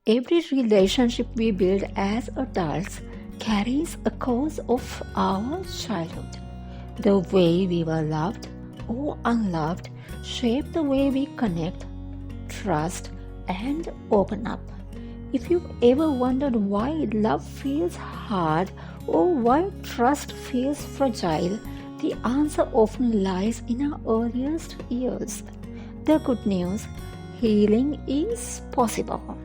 Every relationship we build as adults carries a cause of our childhood. The way we were loved or unloved shape the way we connect, trust, and open up. If you've ever wondered why love feels hard or why trust feels fragile, the answer often lies in our earliest years. The good news: healing is possible.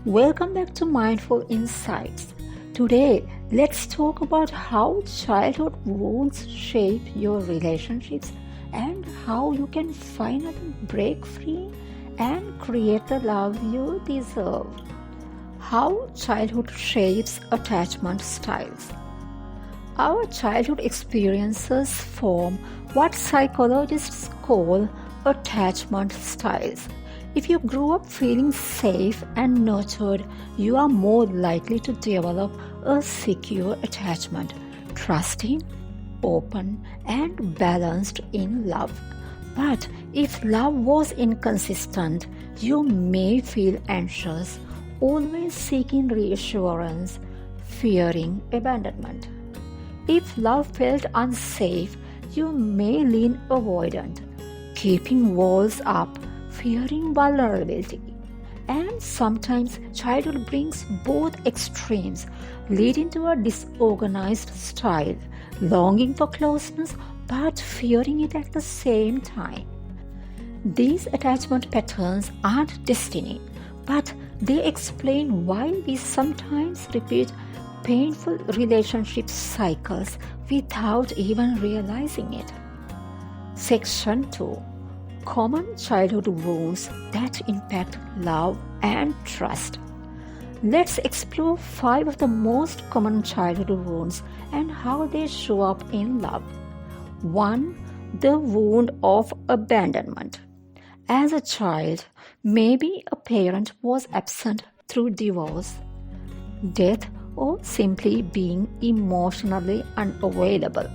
Welcome back to Mindful Insights. Today, let's talk about how childhood wounds shape your relationships and how you can finally break free and create the love you deserve. How childhood shapes attachment styles. Our childhood experiences form what psychologists call attachment styles. If you grew up feeling safe and nurtured, you are more likely to develop a secure attachment, trusting, open, and balanced in love. But if love was inconsistent, you may feel anxious, always seeking reassurance, fearing abandonment. If love felt unsafe, you may lean avoidant, keeping walls up, fearing vulnerability. And sometimes childhood brings both extremes, leading to a disorganized style, longing for closeness but fearing it at the same time. These attachment patterns aren't destiny, but they explain why we sometimes repeat painful relationship cycles without even realizing it. Section 2: Common childhood wounds that impact love and trust. Let's explore 5 of the most common childhood wounds and how they show up in love. 1. The wound of abandonment. As a child, maybe a parent was absent through divorce, death, or simply being emotionally unavailable.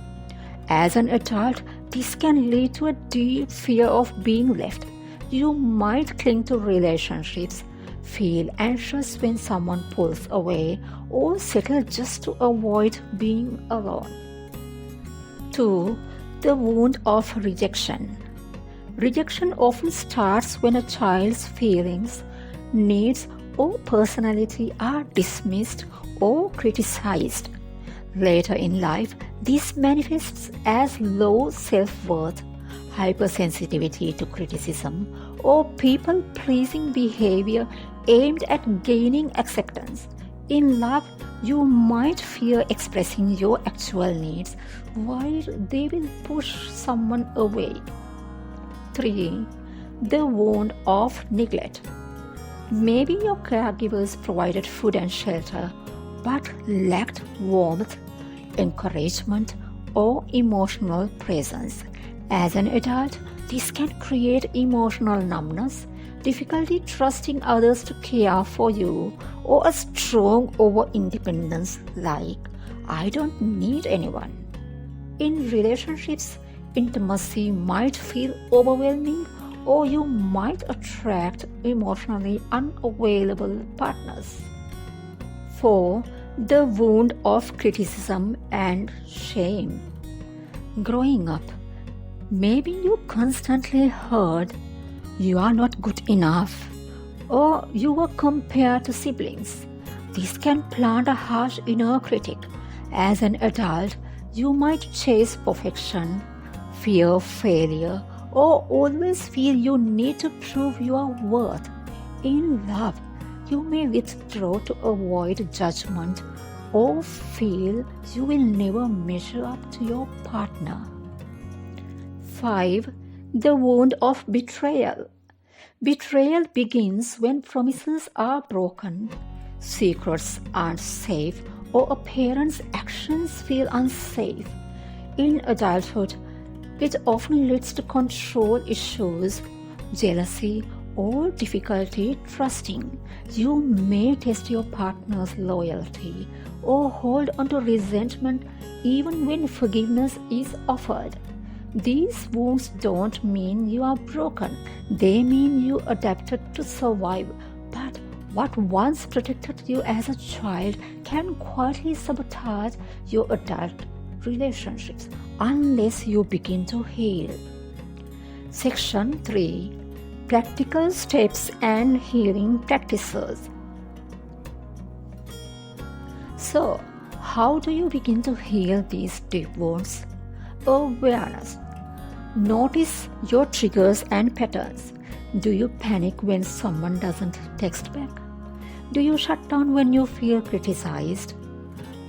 As an adult, this can lead to a deep fear of being left. You might cling to relationships, feel anxious when someone pulls away, or settle just to avoid being alone. 2. The wound of rejection. Rejection often starts when a child's feelings, needs, or personality are dismissed or criticized. Later in life, this manifests as low self-worth, hypersensitivity to criticism, or people-pleasing behavior aimed at gaining acceptance. In love, you might fear expressing your actual needs, while they will push someone away. 3. The wound of neglect. Maybe your caregivers provided food and shelter, but lacked warmth, encouragement, or emotional presence. As an adult, this can create emotional numbness, difficulty trusting others to care for you, or a strong over-independence like, "I don't need anyone." In relationships, intimacy might feel overwhelming, or you might attract emotionally unavailable partners. 4. The wound of criticism and shame. Growing up, maybe you constantly heard, "You are not good enough," or you were compared to siblings. This can plant a harsh inner critic. As an adult, you might chase perfection, fear failure, or always feel you need to prove your worth. In love, you may withdraw to avoid judgment or feel you will never measure up to your partner. 5. The wound of betrayal. Betrayal begins when promises are broken, secrets aren't safe, or a parent's actions feel unsafe. In adulthood, it often leads to control issues, jealousy, or difficulty trusting. You may test your partner's loyalty or hold on to resentment even when forgiveness is offered. These wounds don't mean you are broken. They mean you adapted to survive. But What once protected you as a child can quietly sabotage your adult relationships unless you begin to heal. Section 3: Practical Steps and Healing Practices. So, how do you begin to heal these deep wounds? Awareness. Notice your triggers and patterns. Do you panic when someone doesn't text back? Do you shut down when you feel criticized?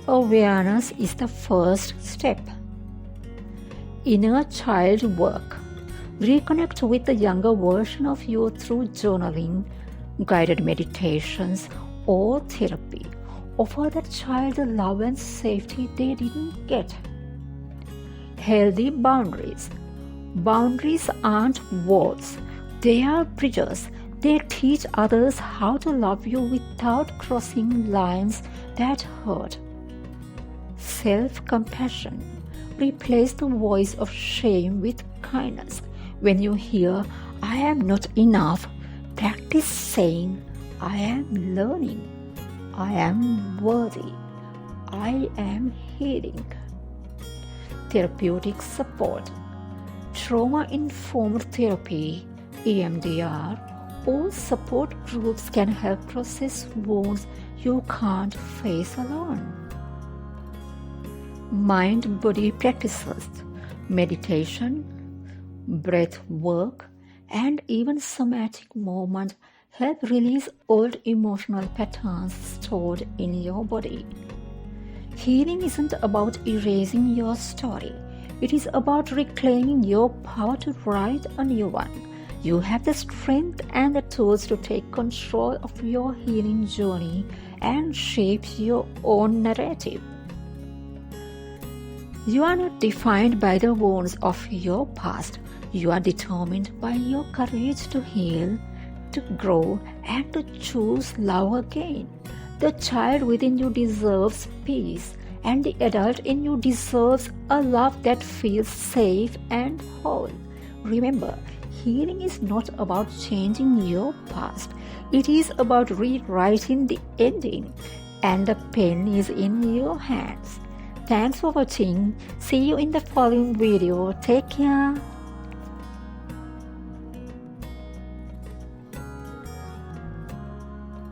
Awareness is the first step. Inner child work. Reconnect with the younger version of you through journaling, guided meditations, or therapy. Offer that child the love and safety they didn't get. Healthy boundaries. Boundaries aren't walls, they are bridges. They teach others how to love you without crossing lines that hurt. Self-compassion. Replace the voice of shame with kindness. When you hear, "I am not enough," practice saying, "I am learning. I am worthy. I am healing." Therapeutic support. Trauma-informed therapy, EMDR, or support groups can help process wounds you can't face alone. Mind-body practices, meditation, breath work, and even somatic movement help release old emotional patterns stored in your body. Healing isn't about erasing your story. It is about reclaiming your power to write a new one. You have the strength and the tools to take control of your healing journey and shape your own narrative. You are not defined by the wounds of your past. You are determined by your courage to heal, to grow, and to choose love again. The child within you deserves peace, and the adult in you deserves a love that feels safe and whole. Remember, healing is not about changing your past. It is about rewriting the ending, and the pen is in your hands. Thanks for watching. See you in the following video. Take care.